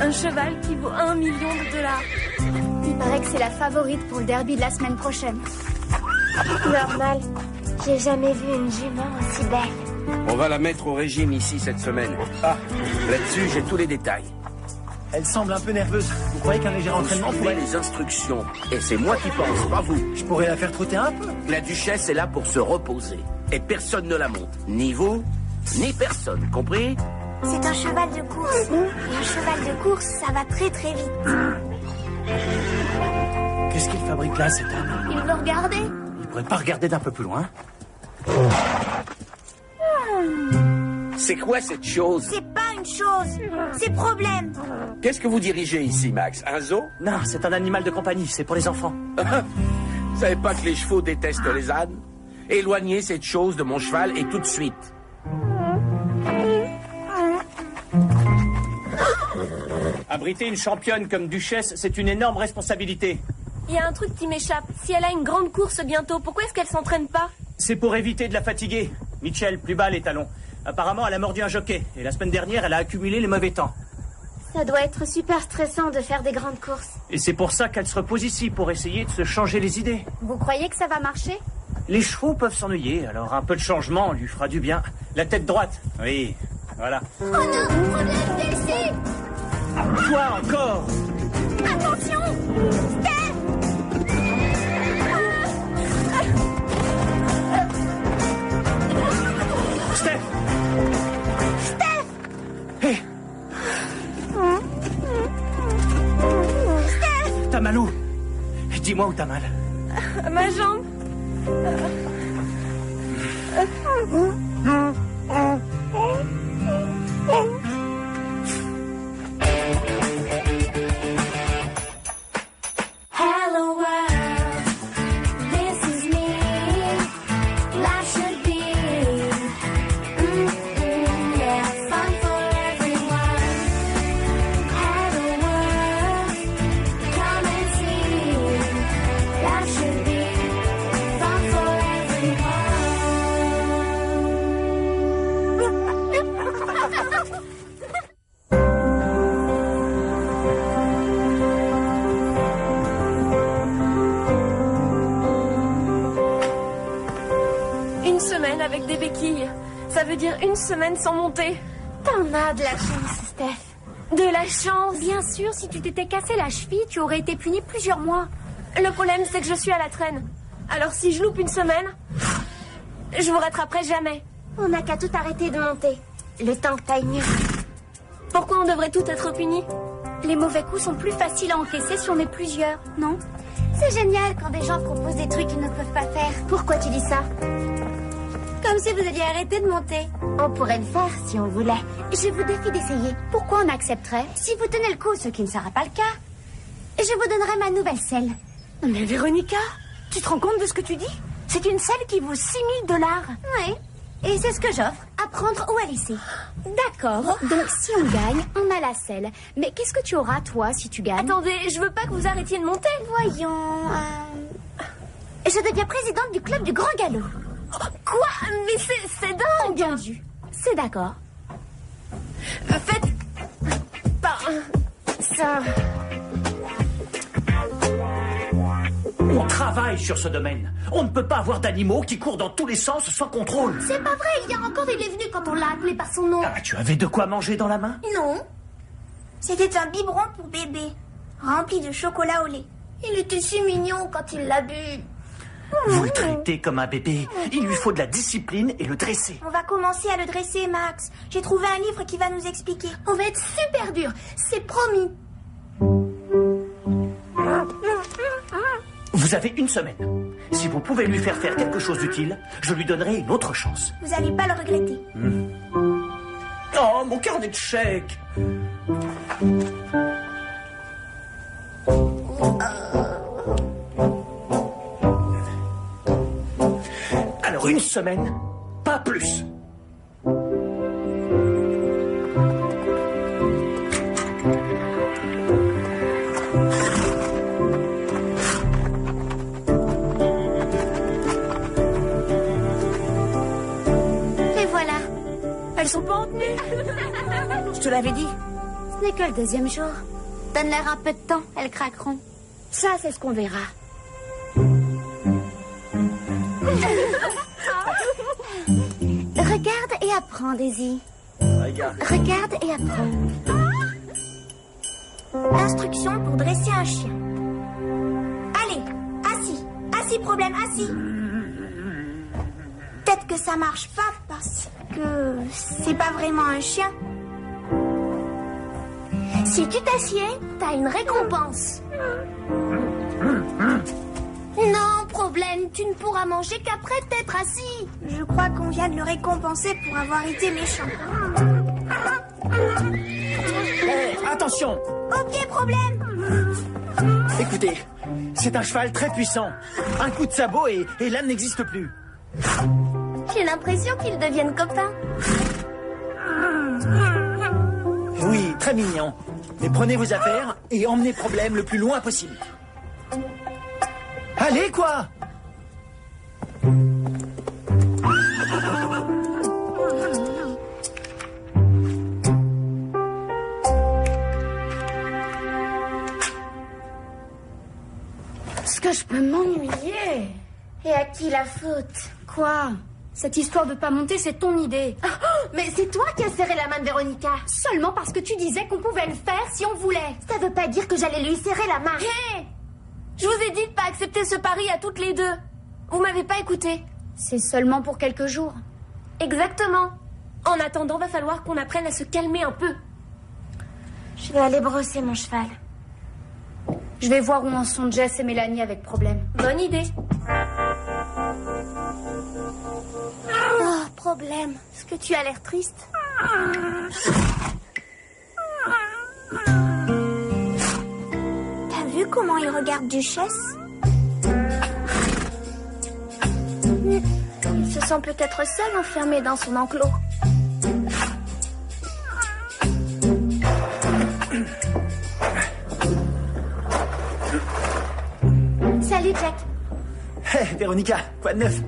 Un cheval qui vaut 1 million de dollars. Il paraît que c'est la favorite pour le derby de la semaine prochaine. Normal. J'ai jamais vu une jument aussi belle. On va la mettre au régime ici cette semaine. Ah, là-dessus, j'ai tous les détails. Elle semble un peu nerveuse. Vous croyez qu'un léger entraînement Suivez pourrait... les instructions. Et c'est moi qui pense, pas vous. Je pourrais la faire trotter un peu. La duchesse est là pour se reposer. Et personne ne la monte. Ni vous, ni personne. Compris? C'est un cheval de course. Et un cheval de course, ça va très très vite. Qu'est-ce qu'il fabrique là, cet homme? Il veut regarder? Il pourrait pas regarder d'un peu plus loin? C'est quoi cette chose? C'est pas une chose. C'est problème. Qu'est-ce que vous dirigez ici, Max? Un zoo? Non, c'est un animal de compagnie, c'est pour les enfants. Vous savez pas que les chevaux détestent les ânes? Éloignez cette chose de mon cheval et tout de suite. Abriter une championne comme duchesse, c'est une énorme responsabilité. Il y a un truc qui m'échappe. Si elle a une grande course bientôt, pourquoi est-ce qu'elle s'entraîne pas? C'est pour éviter de la fatiguer. Mitchell, plus bas les talons. Apparemment, elle a mordu un jockey. Et la semaine dernière, elle a accumulé les mauvais temps. Ça doit être super stressant de faire des grandes courses. Et c'est pour ça qu'elle se repose ici, pour essayer de se changer les idées. Vous croyez que ça va marcher? Les chevaux peuvent s'ennuyer, alors un peu de changement lui fera du bien. La tête droite, oui, voilà. Oh non, problème blessé. Toi encore! Attention, Steph. Steph! Steph. Hé! Steph. T'as mal où? Dis-moi où t'as mal. Ma jambe. Hello world, this is me. Life should be, yeah, fun for everyone. Hello world, come and see. Life should be fun for everyone. Une semaine avec des béquilles. Ça veut dire une semaine sans monter. T'en as de la chance, Steph. De la chance. Bien sûr, si tu t'étais cassé la cheville, tu aurais été puni plusieurs mois. Le problème, c'est que je suis à la traîne. Alors si je loupe une semaine, je vous rattraperai jamais. On n'a qu'à tout arrêter de monter. Le temps que t'ailles mieux. Pourquoi on devrait tout être punis? Les mauvais coups sont plus faciles à encaisser si on est plusieurs, non? C'est génial quand des gens proposent des trucs qu'ils ne peuvent pas faire. Pourquoi tu dis ça? Comme si vous alliez arrêter de monter. On pourrait le faire si on voulait. Je vous défie d'essayer. Pourquoi on accepterait? Si vous tenez le coup, ce qui ne sera pas le cas, je vous donnerai ma nouvelle selle. Mais Véronica, tu te rends compte de ce que tu dis? C'est une selle qui vaut 6 000 $. Oui. Et c'est ce que j'offre. Apprendre ou à laisser. D'accord. Donc si on gagne, on a la selle. Mais qu'est-ce que tu auras, toi, si tu gagnes? Attendez, je veux pas que vous arrêtiez de monter. Voyons. Je deviens présidente du club du Grand Galop. Quoi? Mais c'est dingue. Entendu. C'est d'accord. Faites pas ça. On travaille sur ce domaine. On ne peut pas avoir d'animaux qui courent dans tous les sens sans contrôle. C'est pas vrai, hier encore il est venu quand on l'a appelé par son nom. Ah, tu avais de quoi manger dans la main? Non. C'était un biberon pour bébé, rempli de chocolat au lait. Il était si mignon quand il l'a bu. Vous le traitez comme un bébé. Il lui faut de la discipline et le dresser. On va commencer à le dresser, Max. J'ai trouvé un livre qui va nous expliquer. On va être super dur, c'est promis. Vous avez une semaine. Si vous pouvez lui faire quelque chose d'utile, je lui donnerai une autre chance. Vous allez pas le regretter. Oh, mon carnet de chèques. Alors, une semaine, pas plus. Et voilà. Elles sont pas en tenue. Je te l'avais dit. Ce n'est que le deuxième jour. Donne-leur un peu de temps, elles craqueront. Ça, c'est ce qu'on verra. Regarde et apprends, Daisy. Regarde. Regarde et apprends. Instruction pour dresser un chien. Allez, assis. Assis, problème, assis. Peut-être que ça marche pas parce que c'est pas vraiment un chien. Si tu t'assieds, t'as une récompense. Non, problème, tu ne pourras manger qu'après t'être assis. Je crois qu'on vient de le récompenser pour avoir été méchant. Attention! Ok, problème. Écoutez, c'est un cheval très puissant. Un coup de sabot et l'âne n'existe plus. J'ai l'impression qu'ils deviennent copains. Oui, très mignon. Mais prenez vos affaires et emmenez Problème le plus loin possible. Allez, quoi! Est-ce que je peux m'ennuyer? Et à qui la faute? Quoi? Cette histoire de pas monter, c'est ton idée. Mais c'est toi qui as serré la main de Véronica. Seulement parce que tu disais qu'on pouvait le faire si on voulait. Ça veut pas dire que j'allais lui serrer la main. Hé! Je vous ai dit de pas accepter ce pari à toutes les deux. Vous m'avez pas écouté. C'est seulement pour quelques jours. Exactement. En attendant, va falloir qu'on apprenne à se calmer un peu. Je vais aller brosser mon cheval. Je vais voir où en sont Jess et Mélanie avec Problème. Bonne idée. Oh, problème. Est-ce que tu as l'air triste? T'as vu comment il regarde Duchesse? Il se sent peut-être seul enfermé dans son enclos. Salut, Jack. Hé, Véronica, quoi de neuf?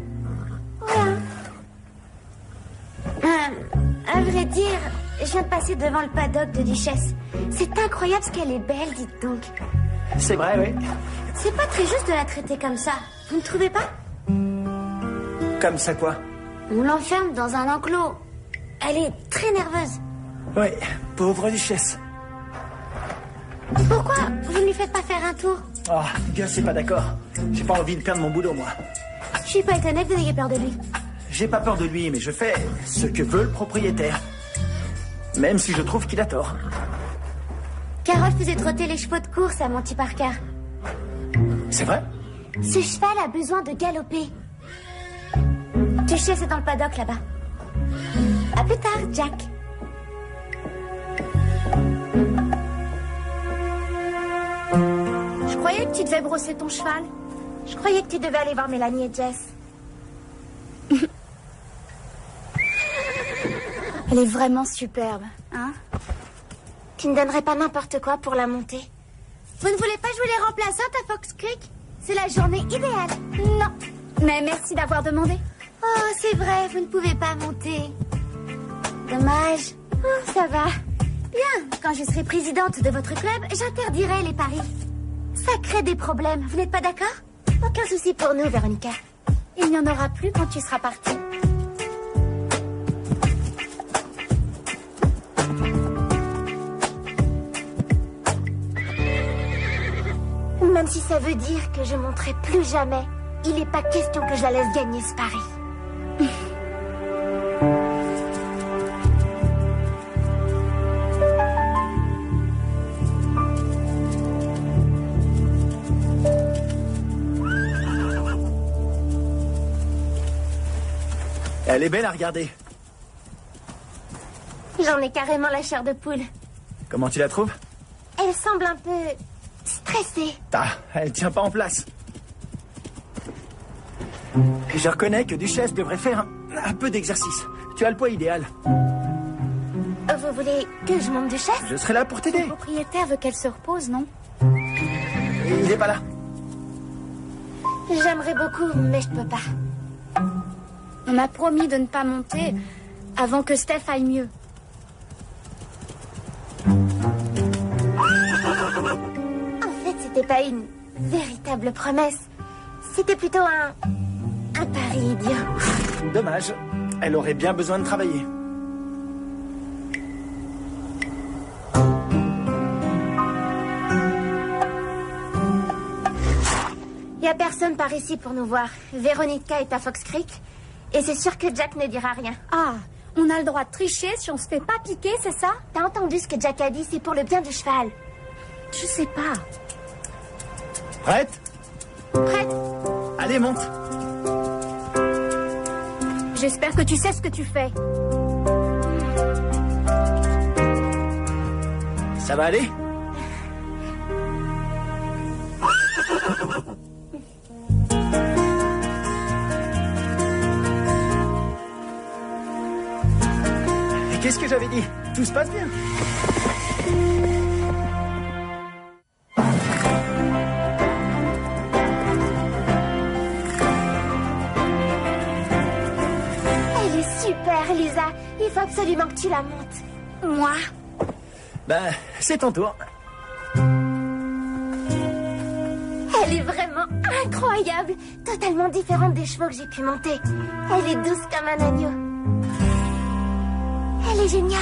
À vrai dire, je viens de passer devant le paddock de Duchesse. C'est incroyable ce qu'elle est belle, dites donc. C'est vrai, oui. C'est pas très juste de la traiter comme ça. Vous ne trouvez pas? Comme ça, quoi? On l'enferme dans un enclos. Elle est très nerveuse. Oui, pauvre duchesse. Pourquoi vous ne lui faites pas faire un tour? Oh, Gus, c'est pas d'accord. J'ai pas envie de perdre mon boulot, moi. Je suis pas étonnée que vous ayez peur de lui. J'ai pas peur de lui, mais je fais ce que veut le propriétaire. Même si je trouve qu'il a tort. Carole faisait trotter les chevaux de course à Monty Parker. C'est vrai? Ce cheval a besoin de galoper. Duchesse est dans le paddock là-bas. À plus tard, Jack. Je croyais que tu devais brosser ton cheval. Je croyais que tu devais aller voir Mélanie et Jess. Elle est vraiment superbe, hein? Tu ne donnerais pas n'importe quoi pour la monter. Vous ne voulez pas jouer les remplaçantes à Fox Creek? C'est la journée idéale. Non. Mais merci d'avoir demandé. Oh, c'est vrai, vous ne pouvez pas monter. Dommage. Oh, ça va. Bien, quand je serai présidente de votre club, j'interdirai les paris. Ça crée des problèmes, vous n'êtes pas d'accord? Aucun souci pour nous, Véronica. Il n'y en aura plus quand tu seras partie. Même si ça veut dire que je monterai plus jamais, il n'est pas question que je la laisse gagner ce pari. Elle est belle à regarder. J'en ai carrément la chair de poule. Comment tu la trouves? Elle semble un peu stressée. Ah, elle tient pas en place. Je reconnais que Duchesse devrait faire un peu d'exercice. Tu as le poids idéal. Vous voulez que je monte Duchesse? Je serai là pour t'aider. Le propriétaire veut qu'elle se repose, non? Il n'est pas là. J'aimerais beaucoup, mais je peux pas. On a promis de ne pas monter avant que Steph aille mieux. pas une véritable promesse. C'était plutôt un pari idiot. Dommage. Elle aurait bien besoin de travailler. Y a personne par ici pour nous voir. Véronica est à Fox Creek. Et c'est sûr que Jack ne dira rien. Ah, on a le droit de tricher si on se fait pas piquer, c'est ça? T'as entendu ce que Jack a dit, c'est pour le bien du cheval. Je sais pas. Prête? Prête? Allez, monte. J'espère que tu sais ce que tu fais. Ça va aller? Et qu'est-ce que j'avais dit? Tout se passe bien. Elle est super, Lisa. Il faut absolument que tu la montes. Moi? Ben, c'est ton tour. Elle est vraiment incroyable. Totalement différente des chevaux que j'ai pu monter. Elle est douce comme un agneau. Elle est géniale.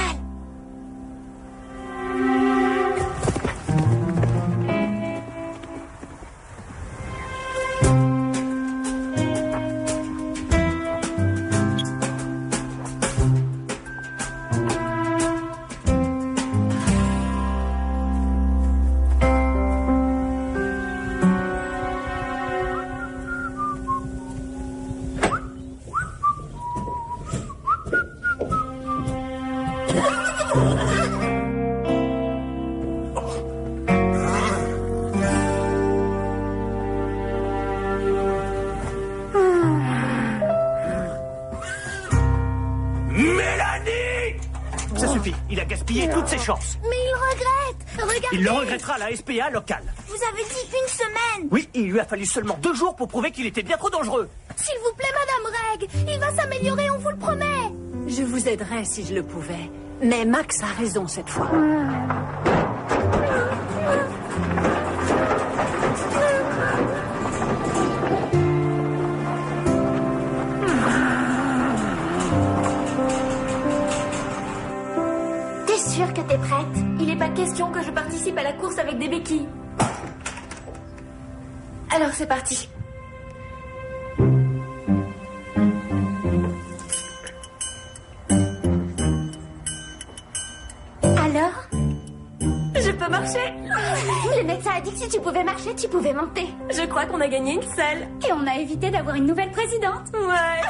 Ça suffit, il a gaspillé toutes ses chances. Mais il regrette. Regardez. Il le regrettera à la SPA locale. Vous avez dit une semaine. Oui, il lui a fallu seulement 2 jours pour prouver qu'il était bien trop dangereux. S'il vous plaît, Madame Reg, il va s'améliorer, on vous le promet. Je vous aiderais si je le pouvais. Mais Max a raison cette fois. T'es sûre que t'es prête? Il n'est pas question que je participe à la course avec des béquilles. Alors c'est parti. Alors? Je peux marcher. Le médecin a dit que si tu pouvais marcher, tu pouvais monter. Je crois qu'on a gagné une selle. Et on a évité d'avoir une nouvelle présidente. Ouais.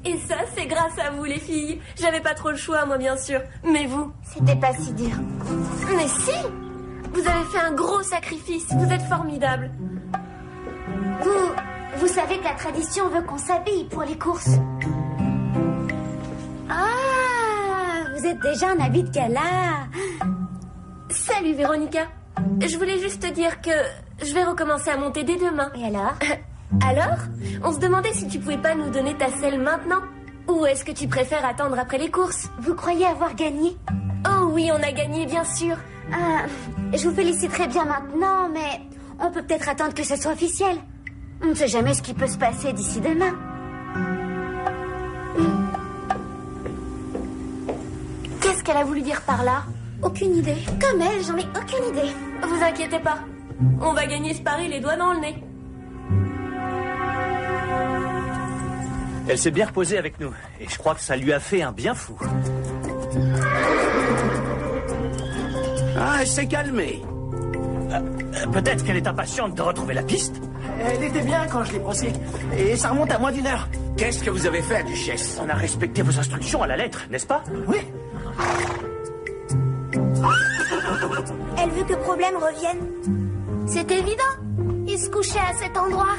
Et ça, c'est grâce à vous, les filles. J'avais pas trop le choix, moi, bien sûr. Mais vous? C'était pas si dur. Mais si! Vous avez fait un gros sacrifice. Vous êtes formidables. Vous savez que la tradition veut qu'on s'habille pour les courses. Ah, vous êtes déjà en habit de gala. Salut, Véronica. Je voulais juste te dire que je vais recommencer à monter dès demain. Et alors? Alors? On se demandait si tu pouvais pas nous donner ta selle maintenant. Ou est-ce que tu préfères attendre après les courses? Vous croyez avoir gagné? Oh oui, on a gagné, bien sûr. Je vous féliciterai bien maintenant, mais on peut peut-être attendre que ce soit officiel. On ne sait jamais ce qui peut se passer d'ici demain. Qu'est-ce qu'elle a voulu dire par là? Aucune idée. Comme elle, j'en ai aucune idée. Vous inquiétez pas. On va gagner ce pari les doigts dans le nez. Elle s'est bien reposée avec nous. Et je crois que ça lui a fait un bien fou. Ah, elle s'est calmée. Peut-être qu'elle est impatiente de retrouver la piste. Elle était bien quand je l'ai brossée. Et ça remonte à moins d'1 heure. Qu'est-ce que vous avez fait, Duchesse? On a respecté vos instructions à la lettre, n'est-ce pas? Oui. Elle veut que Problème revienne. C'est évident. Il se couchait à cet endroit.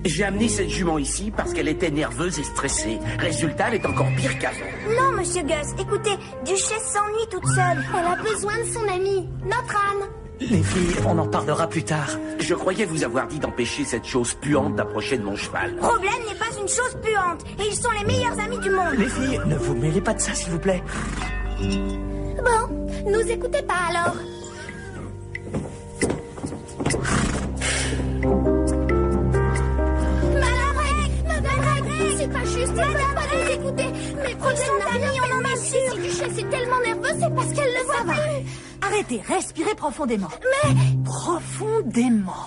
J'ai amené cette jument ici parce qu'elle était nerveuse et stressée. Résultat, elle est encore pire qu'avant. Non, Monsieur Gus, écoutez, Duchesse s'ennuie toute seule. Elle a besoin de son amie, notre âne. Les filles, on en parlera plus tard. Je croyais vous avoir dit d'empêcher cette chose puante d'approcher de mon cheval. Problème n'est pas une chose puante, et ils sont les meilleurs amis du monde. Les filles, ne vous mêlez pas de ça, s'il vous plaît. Bon, nous écoutez pas alors. juste, il faut pas nous écouter. Mais problème d'amis, on en a si Duchesse est tellement nerveuse, c'est parce qu'elle le voit plus. Arrêtez, respirez profondément. Mais... Profondément.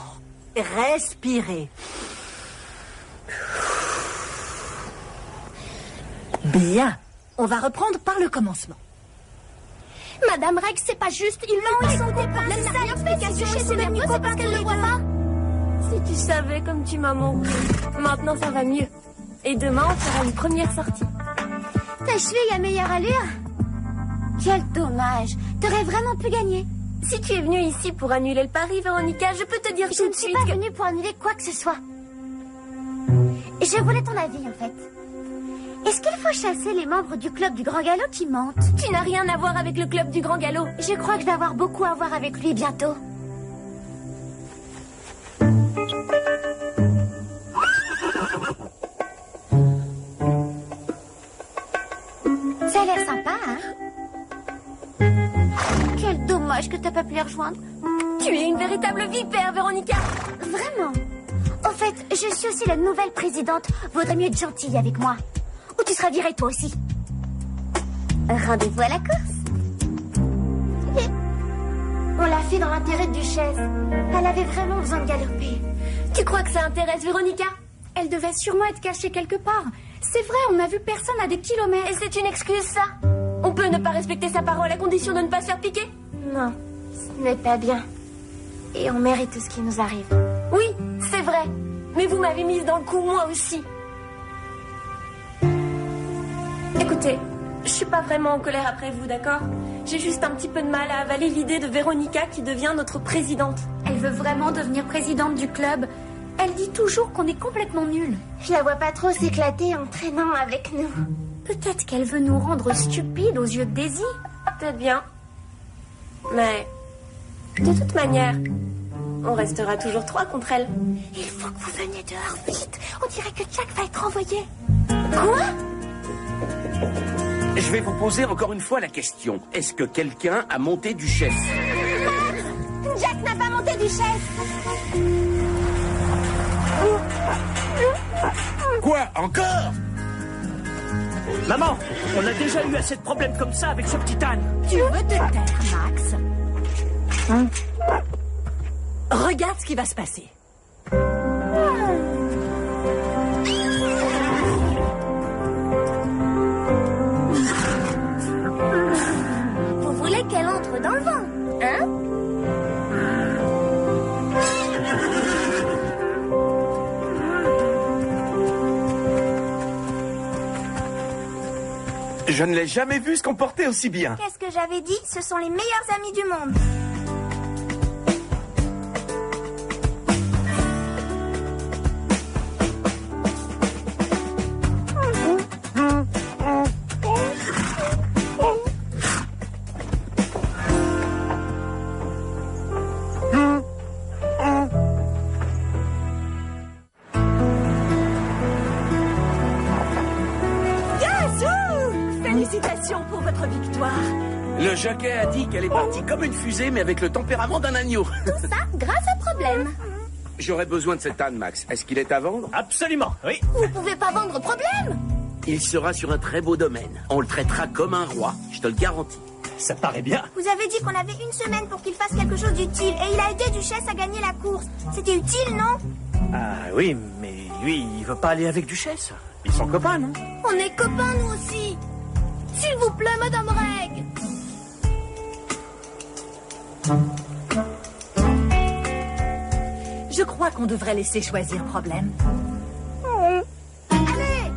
Respirez. Bien. On va reprendre par le commencement. Madame Rex, c'est pas juste. Ils sont des problèmes, n'a rien fait. Si Duchesse est nerveuse, c'est parce qu'elle le voit pas. Si tu savais comme tu m'as manqué. Maintenant, ça va mieux. Et demain, on fera une première sortie. Ta cheville a meilleure allure. Quel dommage. T'aurais vraiment pu gagner. Si tu es venue ici pour annuler le pari, Véronica, je peux te dire Je tout ne de suis suite pas que... venue pour annuler quoi que ce soit. Je voulais ton avis, en fait. Est-ce qu'il faut chasser les membres du club du Grand Galop qui mentent? Tu n'as rien à voir avec le club du Grand Galop. Je crois que je vais avoir beaucoup à voir avec lui bientôt. Ça a l'air sympa, hein? Quel dommage que t'as pas pu les rejoindre. Tu es une véritable vipère, Véronica. Vraiment. Au fait, je suis aussi la nouvelle présidente. Vaudrait mieux être gentille avec moi. Ou tu seras virée toi aussi. Rendez-vous à la course. On l'a fait dans l'intérêt de Duchesse. Elle avait vraiment besoin de galoper. Tu crois que ça intéresse Véronica? Elle devait sûrement être cachée quelque part. C'est vrai, on n'a vu personne à des kilomètres. Et c'est une excuse, ça? On peut ne pas respecter sa parole à condition de ne pas se faire piquer? Non, ce n'est pas bien. Et on mérite tout ce qui nous arrive. Oui, c'est vrai. Mais vous m'avez mise dans le coup, moi aussi. Écoutez, je suis pas vraiment en colère après vous, d'accord? J'ai juste un petit peu de mal à avaler l'idée de Véronica qui devient notre présidente. Elle veut vraiment devenir présidente du club. Elle dit toujours qu'on est complètement nuls. Je la vois pas trop s'éclater en traînant avec nous. Peut-être qu'elle veut nous rendre stupides aux yeux de Daisy. Peut-être bien. Mais, de toute manière, on restera toujours 3 contre elle. Il faut que vous veniez dehors vite. On dirait que Jack va être envoyé. Quoi? Je vais vous poser encore une fois la question. Est-ce que quelqu'un a monté Duchesse? Jack n'a pas monté Duchesse. Quoi? Encore? Maman, on a déjà eu assez de problèmes comme ça avec ce petit âne. Tu veux te taire, Max? Regarde ce qui va se passer. Vous voulez qu'elle entre dans le vent, hein? Je ne l'ai jamais vu se comporter aussi bien. Qu'est-ce que j'avais dit? Ce sont les meilleurs amis du monde. Félicitations pour votre victoire. Le jockey a dit qu'elle est partie comme une fusée, mais avec le tempérament d'un agneau. Tout ça grâce à Problème. J'aurais besoin de cet âne, Max. Est-ce qu'il est à vendre? Absolument, oui. Vous pouvez pas vendre Problème. Il sera sur un très beau domaine. On le traitera comme un roi, je te le garantis. Ça paraît bien. Vous avez dit qu'on avait une semaine pour qu'il fasse quelque chose d'utile. Et il a aidé Duchesse à gagner la course. C'était utile, non? Ah oui, mais lui, il veut pas aller avec Duchesse. Ils sont copains, non? On est copains, nous aussi. S'il vous plaît, Madame Reg. Je crois qu'on devrait laisser choisir Problème. Allez.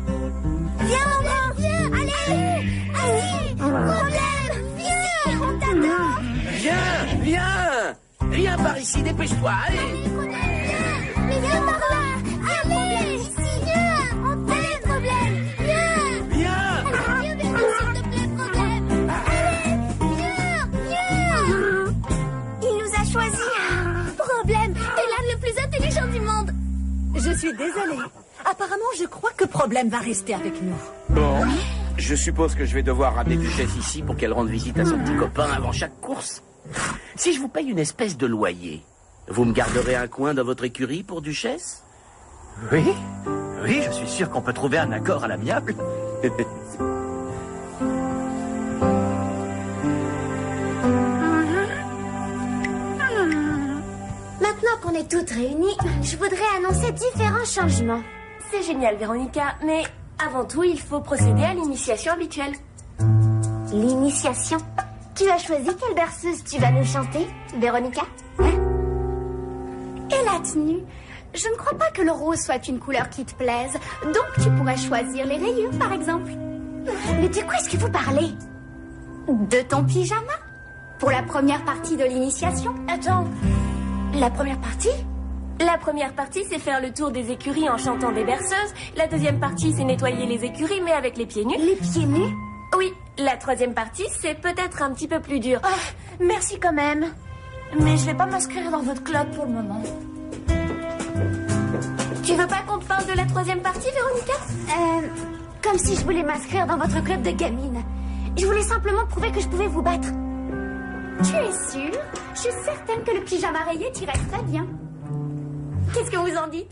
Viens, mon grand. Viens. Allez. Allez. Problème. Viens. On t'attend. Viens, viens! Viens par ici, dépêche-toi, allez! Mais viens par là. Allez. Ici. Viens. On t'aime, Problème. Viens. Viens! Viens, s'il te plaît, Problème. Allez. Viens. Il nous a choisis. Problème. T'es l'âne le plus intelligent du monde. Je suis désolée. Apparemment, je crois que Problème va rester avec nous. Bon, je suppose que je vais devoir ramener Duchesse ici pour qu'elle rende visite à son petit copain avant chaque course. Si je vous paye une espèce de loyer, vous me garderez un coin dans votre écurie pour Duchesse? Oui, Oui, je suis sûr qu'on peut trouver un accord à l'amiable. Maintenant qu'on est toutes réunies, je voudrais annoncer différents changements. C'est génial, Véronica, mais avant tout, il faut procéder à l'initiation habituelle. L'initiation. Tu as choisi quelle berceuse tu vas nous chanter, Véronica? Et la tenue? Je ne crois pas que le rose soit une couleur qui te plaise. Donc tu pourrais choisir les rayures, par exemple. Mais de quoi est-ce que vous parlez? De ton pyjama? Pour la première partie de l'initiation. Attends, la première partie? La première partie, c'est faire le tour des écuries en chantant des berceuses. La deuxième partie, c'est nettoyer les écuries, mais avec les pieds nus. Les pieds nus? Oui, la troisième partie, c'est peut-être un petit peu plus dur. Oh, merci quand même. Mais je vais pas m'inscrire dans votre club pour le moment. Tu veux pas qu'on te parle de la troisième partie, Véronica? Comme si je voulais m'inscrire dans votre club de gamines. Je voulais simplement prouver que je pouvais vous battre. Tu es sûre? Je suis certaine que le pyjama rayé t'irait très bien. Qu'est-ce que vous en dites?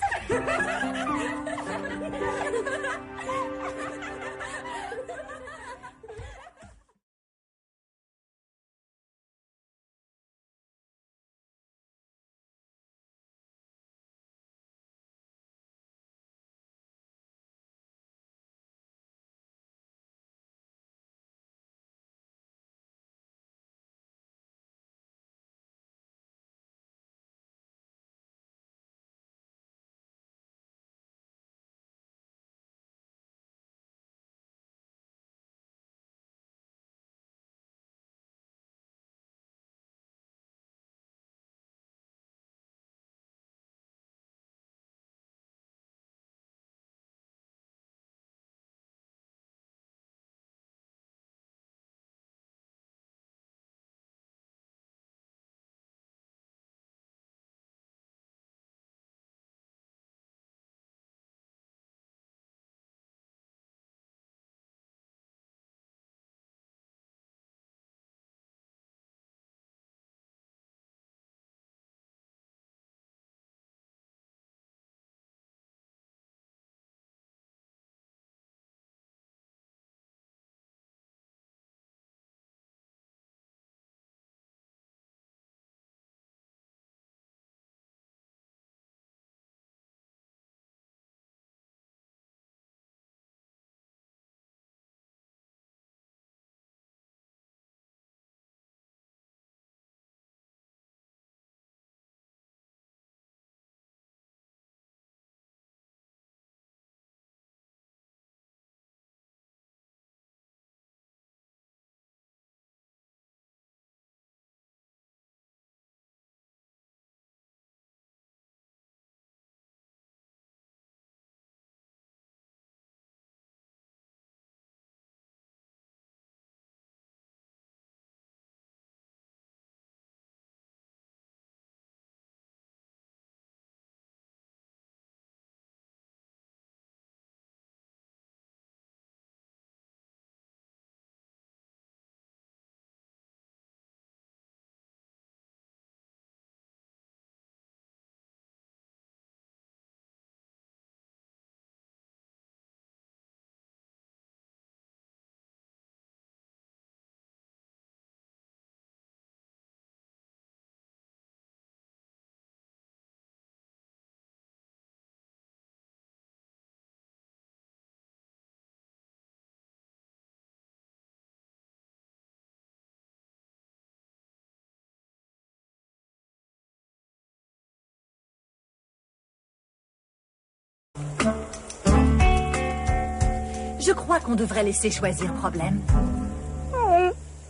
Je crois qu'on devrait laisser choisir Problème.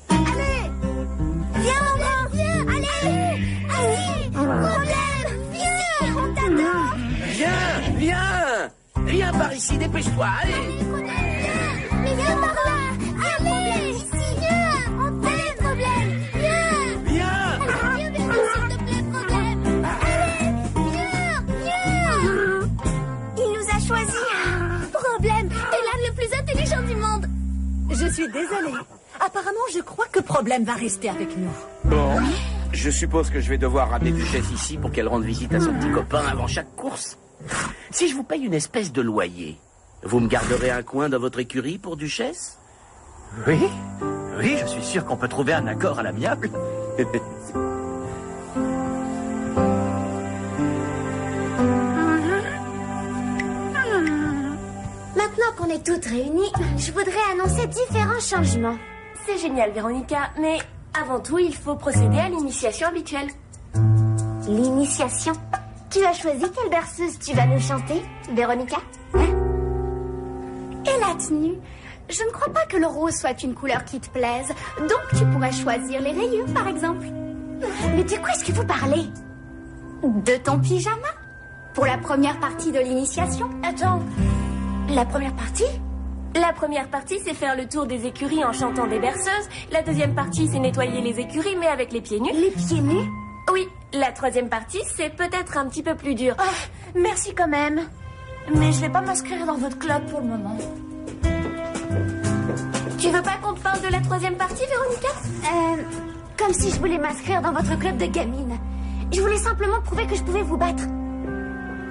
Allez! Viens, maman! Viens! Allez! Allez! Problème! Viens! On t'attend! Viens! Viens par ici, dépêche-toi, allez! Mais viens par là! Allez! Ici, viens! On t'aime, Problème! Viens! Viens! Viens, s'il te plaît, Problème! Allez! Viens! Il nous a choisis! Problème! T'es l'âne le plus intelligent du monde! Je suis désolée. Apparemment, je crois que Problème va rester avec nous. Bon, je suppose que je vais devoir ramener Duchesse ici pour qu'elle rende visite à son petit copain avant chaque course. Si je vous paye une espèce de loyer, vous me garderez un coin dans votre écurie pour Duchesse? Oui, oui, je suis sûr qu'on peut trouver un accord à l'amiable. Maintenant qu'on est toutes réunies, je voudrais annoncer différents changements. C'est génial, Véronica, mais avant tout, il faut procéder à l'initiation habituelle. L'initiation. Tu as choisi quelle berceuse tu vas nous chanter, Véronica? Et la tenue? Je ne crois pas que le rose soit une couleur qui te plaise. Donc tu pourrais choisir les rayures, par exemple. Mais de quoi est-ce que vous parlez? De ton pyjama? Pour la première partie de l'initiation? Attends, la première partie? La première partie, c'est faire le tour des écuries en chantant des berceuses. La deuxième partie, c'est nettoyer les écuries, mais avec les pieds nus. Les pieds nus? Oui, la troisième partie, c'est peut-être un petit peu plus dur. Ah, merci quand même. Mais je vais pas m'inscrire dans votre club pour le moment. Tu veux pas qu'on te parle de la troisième partie, Véronica? Comme si je voulais m'inscrire dans votre club de gamines. Je voulais simplement prouver que je pouvais vous battre.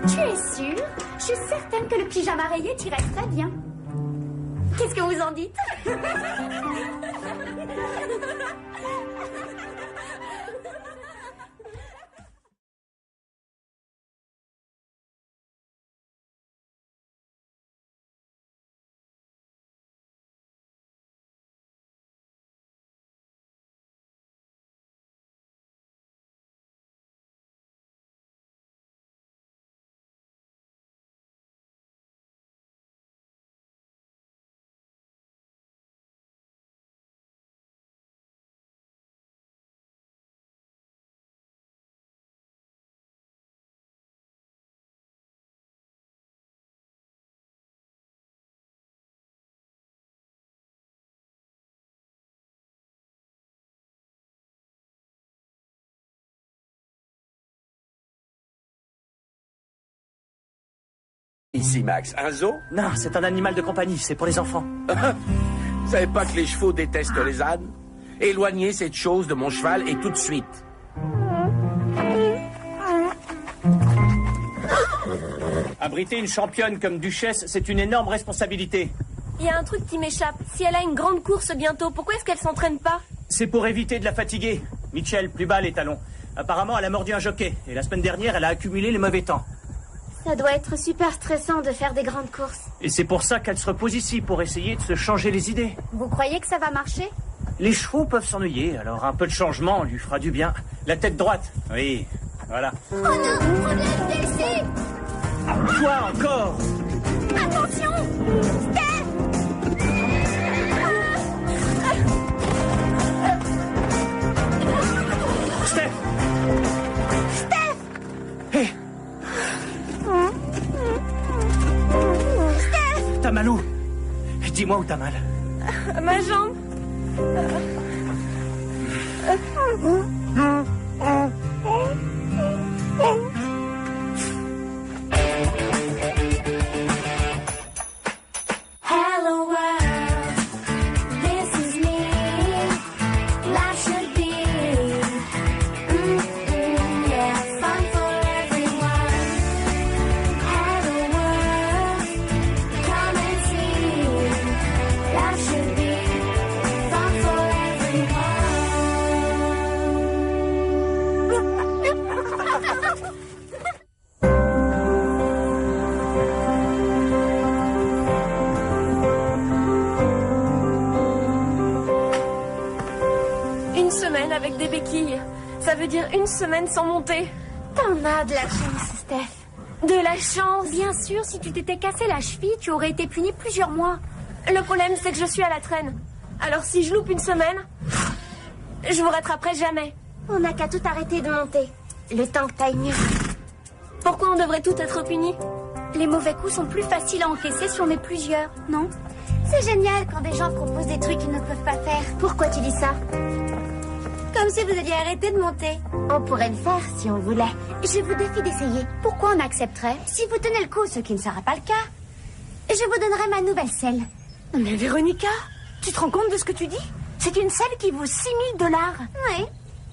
Tu es sûre? Je suis certaine que le pyjama rayé t'irait très bien. Qu'est-ce que vous en dites? Ici, Max, un zoo? Non, c'est un animal de compagnie, c'est pour les enfants. Vous savez pas que les chevaux détestent les ânes? Éloignez cette chose de mon cheval et tout de suite. Abriter une championne comme Duchesse, c'est une énorme responsabilité. Il y a un truc qui m'échappe. Si elle a une grande course bientôt, pourquoi est-ce qu'elle s'entraîne pas? C'est pour éviter de la fatiguer. Mitchell, plus bas les talons. Apparemment, elle a mordu un jockey. Et la semaine dernière, elle a accumulé les mauvais temps. Ça doit être super stressant de faire des grandes courses. Et c'est pour ça qu'elle se repose ici, pour essayer de se changer les idées. Vous croyez que ça va marcher? Les chevaux peuvent s'ennuyer, alors un peu de changement lui fera du bien. La tête droite, oui, voilà. Oh non, problème d'ici! Quoi encore? Attention! Steph! Steph! Steph! Hé! Steph! T'as mal où? Dis-moi où t'as mal. Ma jambe. Hello world, this is me. Life should be, yeah, fun for everyone. Hello world, come and see. Life should be fun for everyone. Une semaine avec des béquilles. Ça veut dire une semaine sans monter. T'en as de la chance, Steph. De la chance. Bien sûr, si tu t'étais cassé la cheville, tu aurais été puni plusieurs mois. Le problème, c'est que je suis à la traîne. Alors si je loupe une semaine, je vous rattraperai jamais. On n'a qu'à tout arrêter de monter. Le temps que t'ailles mieux. Pourquoi on devrait tout être punis? Les mauvais coups sont plus faciles à encaisser si on est plusieurs, non? C'est génial quand des gens proposent des trucs qu'ils ne peuvent pas faire. Pourquoi tu dis ça? Comme si vous alliez arrêter de monter. On pourrait le faire si on voulait. Je vous défie d'essayer. Pourquoi on accepterait? Si vous tenez le coup, ce qui ne sera pas le cas, je vous donnerai ma nouvelle selle. Mais Véronica, tu te rends compte de ce que tu dis? C'est une selle qui vaut $6 000. Oui.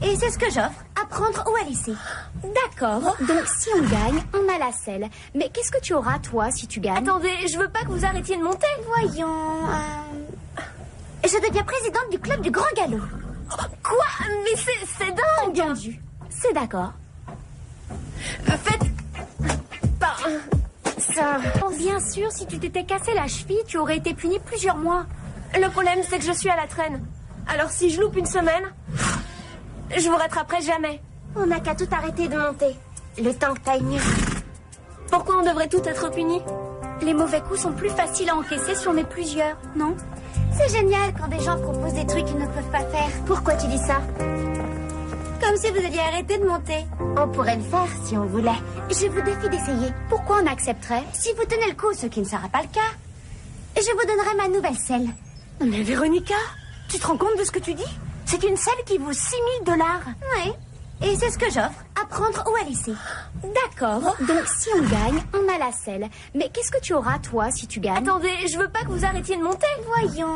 Et c'est ce que j'offre. À prendre ou à laisser. D'accord, donc si on gagne, on a la selle. Mais qu'est-ce que tu auras, toi, si tu gagnes? Attendez, je veux pas que vous arrêtiez de monter. Voyons... Je deviens présidente du club du Grand Galop. Quoi? Mais c'est dingue. Entendu. C'est d'accord. Faites... Pas... Ça... Oh, bien sûr, si tu t'étais cassé la cheville, tu aurais été puni plusieurs mois. Le problème, c'est que je suis à la traîne. Alors si je loupe une semaine, je vous rattraperai jamais. On n'a qu'à tout arrêter de monter. Le temps que t'ailles mieux. Pourquoi on devrait tout être punis? Les mauvais coups sont plus faciles à encaisser si on est plusieurs, non? C'est génial quand des gens proposent des trucs qu'ils ne peuvent pas faire. Pourquoi tu dis ça? Comme si vous aviez arrêté de monter. On pourrait le faire si on voulait. Je vous défie d'essayer. Pourquoi on accepterait? Si vous tenez le coup, ce qui ne sera pas le cas, je vous donnerai ma nouvelle selle. Mais Véronica, tu te rends compte de ce que tu dis? C'est une selle qui vaut 6 000 $. Oui. Et c'est ce que j'offre. À prendre ou à laisser. D'accord, donc si on gagne, on a la selle. Mais qu'est-ce que tu auras, toi, si tu gagnes? Attendez, je veux pas que vous arrêtiez de monter. Voyons...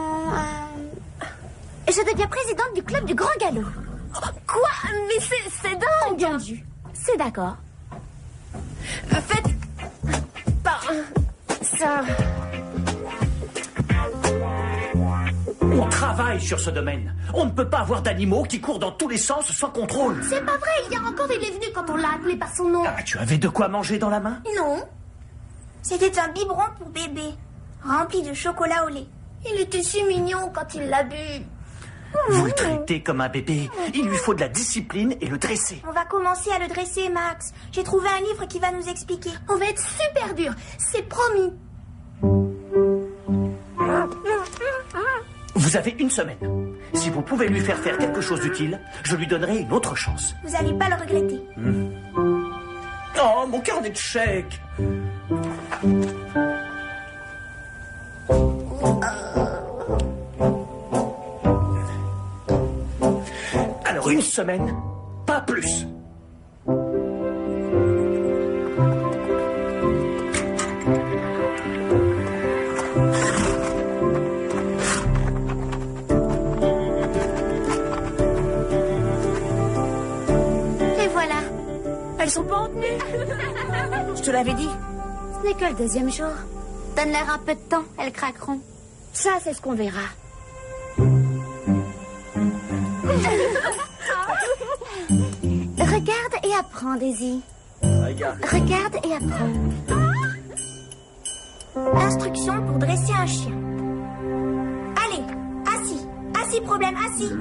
Je deviens présidente du club du Grand Galop. Quoi? Mais c'est dingue. Entendu. C'est d'accord. Faites... Pas... Ça... On travaille sur ce domaine. On ne peut pas avoir d'animaux qui courent dans tous les sens sans contrôle. C'est pas vrai, hier encore il est venu quand on l'a appelé par son nom. Ah, tu avais de quoi manger dans la main? Non. C'était un biberon pour bébé, rempli de chocolat au lait. Il était si mignon quand il l'a bu. Vous le traitez comme un bébé. Il lui faut de la discipline et le dresser. On va commencer à le dresser, Max. J'ai trouvé un livre qui va nous expliquer. On va être super dur, c'est promis. Vous avez une semaine. Si vous pouvez lui faire faire quelque chose d'utile, je lui donnerai une autre chance. Vous allez pas le regretter. Oh, mon carnet de chèques. Alors, une semaine, pas plus. Et voilà. Elles sont pas en tenue. Je te l'avais dit. Ce n'est que le deuxième jour. Donne-leur un peu de temps, elles craqueront. Ça, c'est ce qu'on verra. Regarde et apprends, Daisy. Regarde et apprends. Instruction pour dresser un chien. Allez, assis. Assis, problème, assis.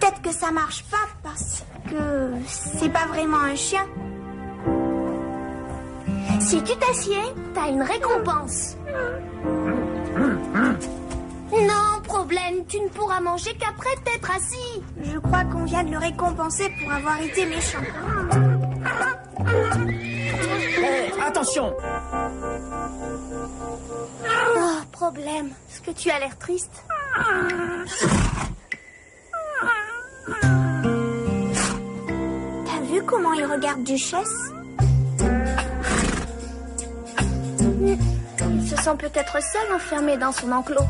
Peut-être que ça marche pas parce que c'est pas vraiment un chien. Si tu t'assieds, t'as une récompense. Non, problème, tu ne pourras manger qu'après t'être assis. Je crois qu'on vient de le récompenser pour avoir été méchant. Attention. Oh, problème, est-ce que tu as l'air triste? T'as vu comment il regarde Duchesse? Il se sent peut-être seul enfermé dans son enclos.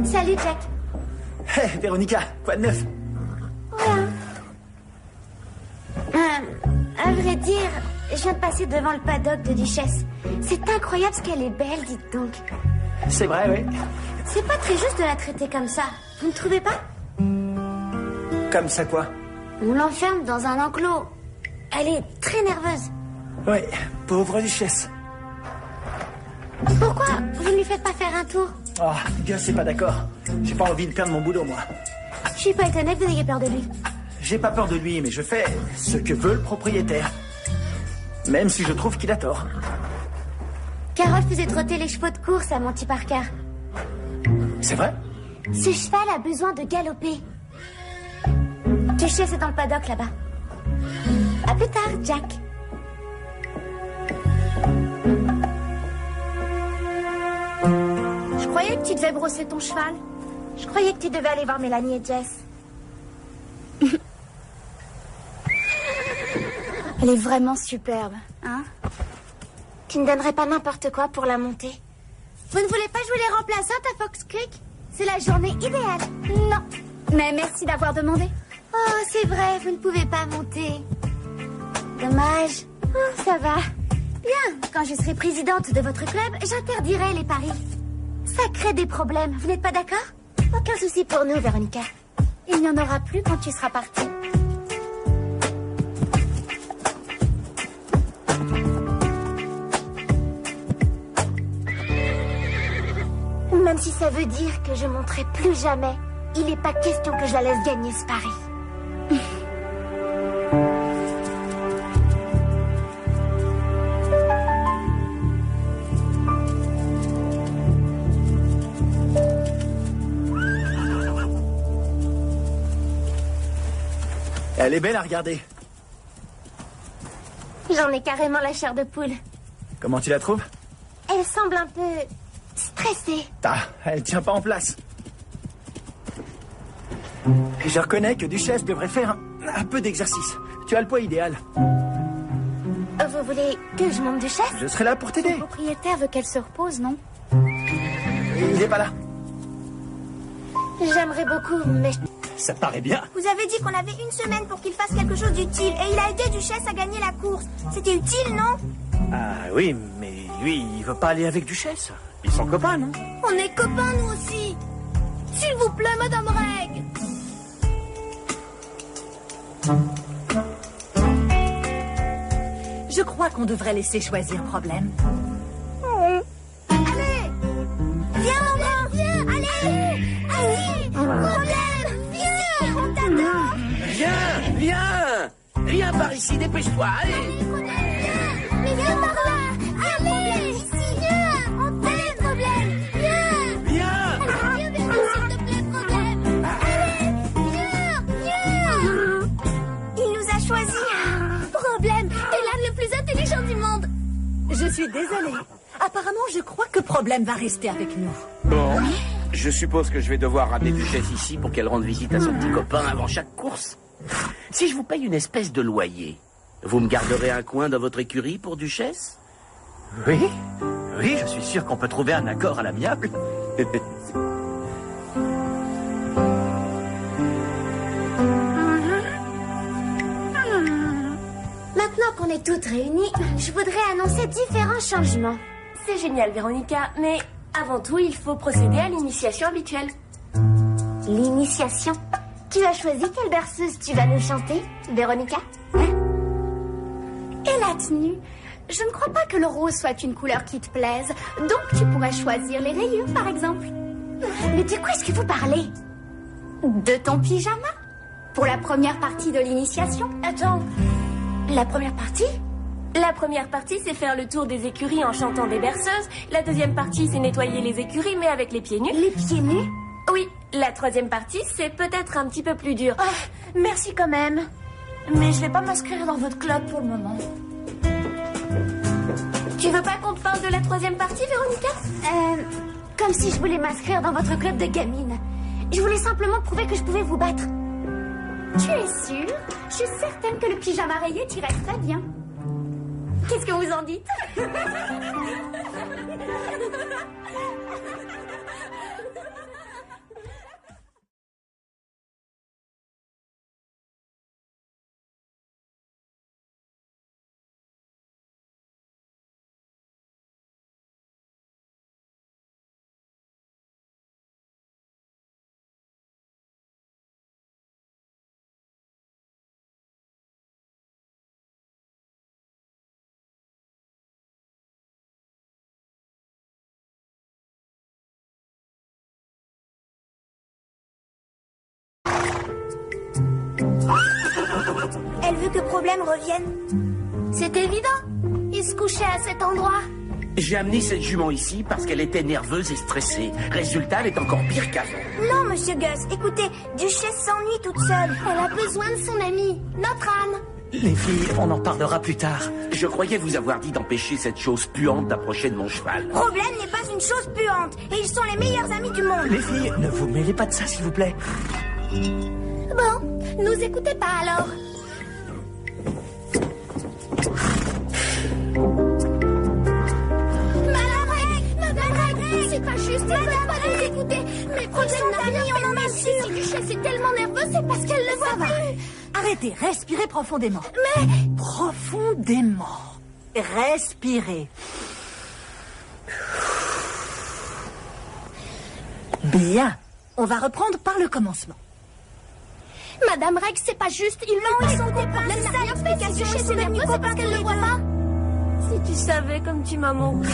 Salut, Jack. Hé, Véronica, quoi de neuf? À vrai dire, je viens de passer devant le paddock de Duchesse. C'est incroyable ce qu'elle est belle, dites donc. C'est vrai, oui. C'est pas très juste de la traiter comme ça. Vous ne trouvez pas? Comme ça, quoi? On l'enferme dans un enclos. Elle est très nerveuse. Oui, pauvre duchesse. Pourquoi vous ne lui faites pas faire un tour? Oh, Gus, c'est pas d'accord. J'ai pas envie de perdre mon boulot, moi. Je suis pas étonnée que vous ayez peur de lui. J'ai pas peur de lui, mais je fais ce que veut le propriétaire. Même si je trouve qu'il a tort. Carole faisait trotter les chevaux de course à Monty Parker. C'est vrai? Ce cheval a besoin de galoper. Duchesse est dans le paddock là-bas. À plus tard, Jack. Je croyais que tu devais brosser ton cheval. Je croyais que tu devais aller voir Mélanie et Jess. Elle est vraiment superbe, hein? Tu ne donnerais pas n'importe quoi pour la monter. Vous ne voulez pas jouer les remplaçantes à Fox Creek? C'est la journée idéale. Non. Mais merci d'avoir demandé. Oh, c'est vrai, vous ne pouvez pas monter. Dommage. Oh, ça va. Bien, quand je serai présidente de votre club, j'interdirai les paris. Ça crée des problèmes, vous n'êtes pas d'accord? Aucun souci pour nous, Véronica. Il n'y en aura plus quand tu seras partie. Même si ça veut dire que je monterai plus jamais, il n'est pas question que je la laisse gagner ce pari. Elle est belle à regarder. J'en ai carrément la chair de poule. Comment tu la trouves? Elle semble un peu stressée. Ah, elle tient pas en place. Je reconnais que Duchesse devrait faire un peu d'exercice. Tu as le poids idéal. Vous voulez que je monte Duchesse? Je serai là pour t'aider. Le propriétaire veut qu'elle se repose, non? Il n'est pas là. J'aimerais beaucoup, mais... Ça paraît bien. Vous avez dit qu'on avait une semaine pour qu'il fasse quelque chose d'utile. Et il a aidé Duchesse à gagner la course. C'était utile, non? Ah oui, mais lui, il veut pas aller avec Duchesse. Ils sont copains, non? On est copains, nous aussi. S'il vous plaît, Madame Reg. Je crois qu'on devrait laisser choisir Problème. Allez. Viens, maman. Viens, allez. Allez. Problème. Viens. On t'adore. Viens! Viens par ici, dépêche-toi, allez! Mais viens par là. Allez. Ici, viens. On t'aime, Problème. Viens. Viens! Viens vers nous, s'il te plaît, Problème. Allez. Viens. Il nous a choisis. Problème. T'es l'âne le plus intelligent du monde. Je suis désolée. Apparemment, je crois que Problème va rester avec nous. Bon, je suppose que je vais devoir ramener Duchesse ici pour qu'elle rende visite à son petit copain avant chaque course. Si je vous paye une espèce de loyer, vous me garderez un coin dans votre écurie pour Duchesse? Oui, oui, je suis sûr qu'on peut trouver un accord à l'amiable. Maintenant qu'on est toutes réunies, je voudrais annoncer différents changements. C'est génial, Véronica, mais avant tout, il faut procéder à l'initiation habituelle. L'initiation. Tu as choisi quelle berceuse tu vas nous chanter, Véronica? Et la tenue? Je ne crois pas que le rose soit une couleur qui te plaise. Donc tu pourrais choisir les rayures, par exemple. Mais de quoi est-ce que vous parlez? De ton pyjama? Pour la première partie de l'initiation? Attends, la première partie? La première partie, c'est faire le tour des écuries en chantant des berceuses. La deuxième partie, c'est nettoyer les écuries, mais avec les pieds nus. Les pieds nus? Oui, la troisième partie, c'est peut-être un petit peu plus dur. Merci quand même. Mais je vais pas m'inscrire dans votre club pour le moment. Tu veux pas qu'on te parle de la troisième partie, Véronica? Comme si je voulais m'inscrire dans votre club de gamines. Je voulais simplement prouver que je pouvais vous battre. Tu es sûre? Je suis certaine que le pyjama rayé t'irait très bien. Qu'est-ce que vous en dites? Elle veut que Problème revienne. C'est évident. Il se couchait à cet endroit. J'ai amené cette jument ici parce qu'elle était nerveuse et stressée. Résultat, elle est encore pire qu'avant. Non, Monsieur Gus, écoutez, Duchesse s'ennuie toute seule. Elle a besoin de son ami, notre âne. Les filles, on en parlera plus tard. Je croyais vous avoir dit d'empêcher cette chose puante d'approcher de mon cheval. Problème n'est pas une chose puante. Et ils sont les meilleurs amis du monde. Les filles, ne vous mêlez pas de ça, s'il vous plaît. Bon, nous écoutez pas alors. Madame Reg, son amie, on en est sûr. Si Duchesse est tellement nerveuse, c'est parce qu'elle le voit plus. Arrêtez, respirez profondément. Mais... Profondément. Respirez. Bien. On va reprendre par le commencement. Madame Rex, c'est pas juste. Ils sont des problèmes. Ça n'a rien fait. Si Duchesse est nerveuse, c'est parce qu'elle le voit pas. Si tu savais comme tu m'as manqué.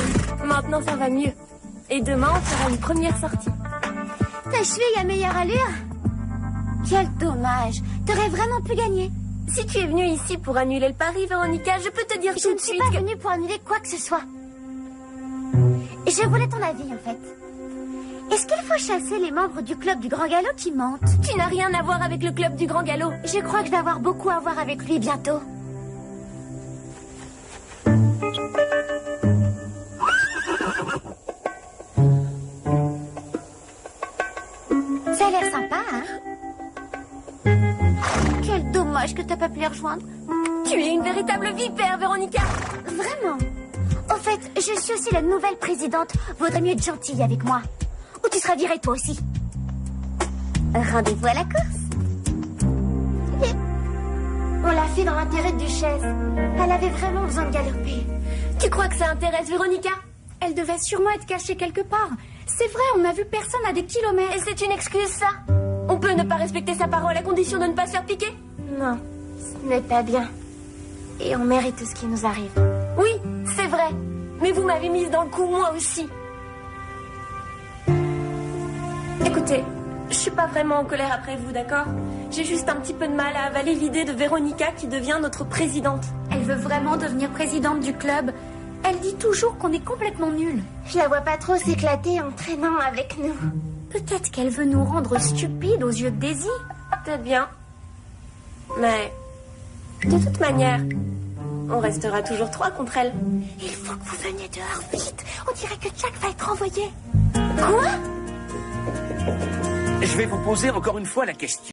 Maintenant, ça va mieux. Et demain, on fera une première sortie. Ta cheville a meilleure allure. Quel dommage. T'aurais vraiment pu gagner. Si tu es venue ici pour annuler le pari, Véronica, je peux te dire Je tout ne de suis suite pas que... venue pour annuler quoi que ce soit. Je voulais ton avis, en fait. Est-ce qu'il faut chasser les membres du club du Grand Galop qui mentent? Tu n'as rien à voir avec le club du Grand Galop. Je crois que je vais avoir beaucoup à voir avec lui bientôt. Ça a l'air sympa, hein? Quel dommage que t'as pas pu les rejoindre. Tu es une véritable vipère, Véronica. Vraiment? Au fait, je suis aussi la nouvelle présidente. Vaudrait mieux être gentille avec moi. Ou tu seras virée toi aussi. Rendez-vous à la course. Et on l'a fait dans l'intérêt de Duchesse. Elle avait vraiment besoin de galoper. Tu crois que ça intéresse Véronica? Elle devait sûrement être cachée quelque part. C'est vrai, on n'a vu personne à des kilomètres. Et c'est une excuse, ça? On peut ne pas respecter sa parole à condition de ne pas se faire piquer? Non, ce n'est pas bien. Et on mérite tout ce qui nous arrive. Oui, c'est vrai. Mais vous m'avez mise dans le coup, moi aussi. Écoutez, je suis pas vraiment en colère après vous, d'accord? J'ai juste un petit peu de mal à avaler l'idée de Véronica qui devient notre présidente. Elle veut vraiment devenir présidente du club. Elle dit toujours qu'on est complètement nuls. Je la vois pas trop s'éclater en traînant avec nous. Peut-être qu'elle veut nous rendre stupides aux yeux de Daisy. Peut-être bien. Mais, de toute manière, on restera toujours 3 contre elle. Il faut que vous veniez dehors vite. On dirait que Jack va être envoyé. Quoi? Je vais vous poser encore une fois la question.